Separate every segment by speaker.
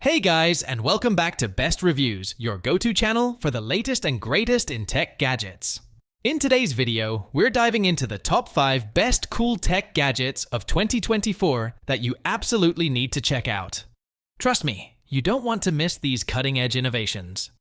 Speaker 1: Hey guys, and welcome back to Best Reviews, your go-to channel for the latest and greatest in tech gadgets. In today's video, we're diving into the top 5 best cool tech gadgets of 2024 that you absolutely need to check out. Trust me, you don't want to miss these cutting-edge innovations.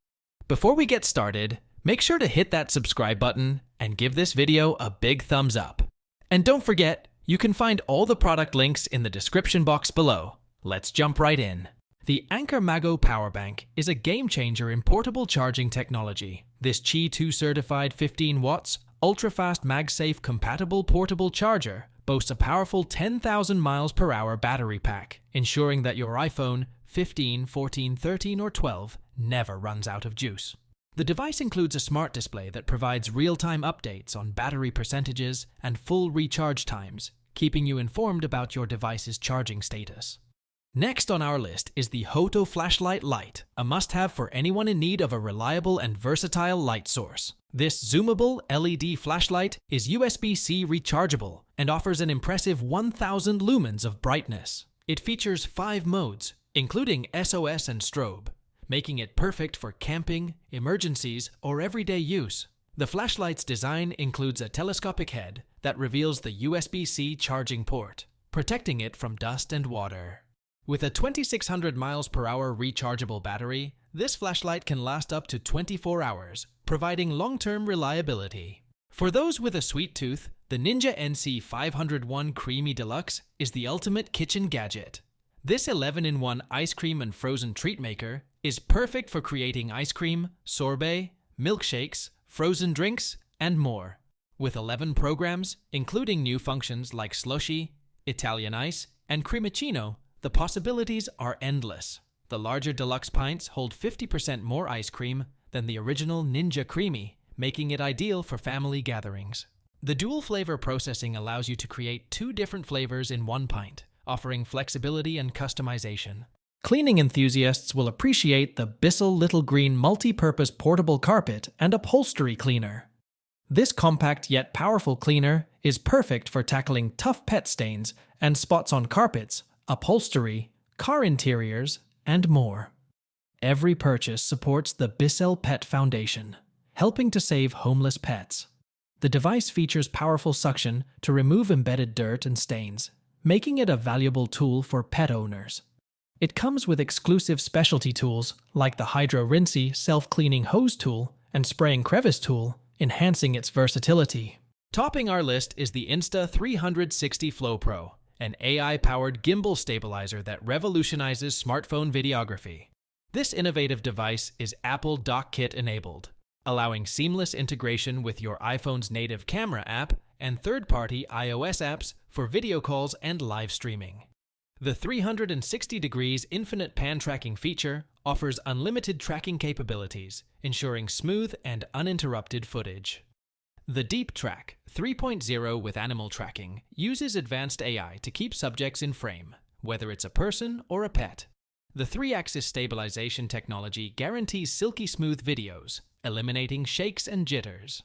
Speaker 1: Before we get started, make sure to hit that subscribe button and give this video a big thumbs up. And don't forget, you can find all the product links in the description box below. Let's jump right in. The Anker MagGo power bank is a game-changer in portable charging technology. This Qi 2 certified 15 watts, ultra-fast MagSafe compatible portable charger boasts a powerful 10,000 miles per hour battery pack, ensuring that your iPhone 15, 14, 13 or 12 never runs out of juice. The device includes a smart display that provides real-time updates on battery percentages and full recharge times, keeping you informed about your device's charging status. Next on our list is the HOTO flashlight Lite, a must-have for anyone in need of a reliable and versatile light source. This zoomable LED flashlight is USB-C rechargeable and offers an impressive 1000 lumens of brightness. It features 5 modes, including SOS and strobe, making it perfect for camping, emergencies, or everyday use. The flashlight's design includes a telescopic head that reveals the USB-C charging port, protecting it from dust and water. With a 2600 miles per hour rechargeable battery, this flashlight can last up to 24 hours, providing long-term reliability. For those with a sweet tooth, the Ninja NC501 CREAMi Deluxe is the ultimate kitchen gadget. This 11-in-1 ice cream and frozen treat maker is perfect for creating ice cream, sorbet, milkshakes, frozen drinks, and more. With 11 programs, including new functions like slushy, Italian ice, and cremicino, the possibilities are endless. The larger deluxe pints hold 50% more ice cream than the original Ninja CREAMi, making it ideal for family gatherings. The dual flavor processing allows you to create 2 different flavors in one pint, offering flexibility and customization. Cleaning enthusiasts will appreciate the BISSELL Little Green multi-purpose portable carpet and upholstery cleaner. This compact yet powerful cleaner is perfect for tackling tough pet stains and spots on carpets, upholstery, car interiors, and more. Every purchase supports the BISSELL Pet Foundation, helping to save homeless pets. The device features powerful suction to remove embedded dirt and stains, making it a valuable tool for pet owners. It comes with exclusive specialty tools like the Hydro Rinse self-cleaning hose tool and spraying crevice tool, enhancing its versatility. Topping our list is the Insta360 Flow Pro, an AI-powered gimbal stabilizer that revolutionizes smartphone videography. This innovative device is Apple Dock Kit enabled, allowing seamless integration with your iPhone's native camera app and third-party iOS apps for video calls and live streaming. The 360 degrees infinite pan tracking feature offers unlimited tracking capabilities, ensuring smooth and uninterrupted footage. The Deep Track 3.0 with animal tracking uses advanced AI to keep subjects in frame, whether it's a person or a pet. The 3-axis stabilization technology guarantees silky smooth videos, eliminating shakes and jitters.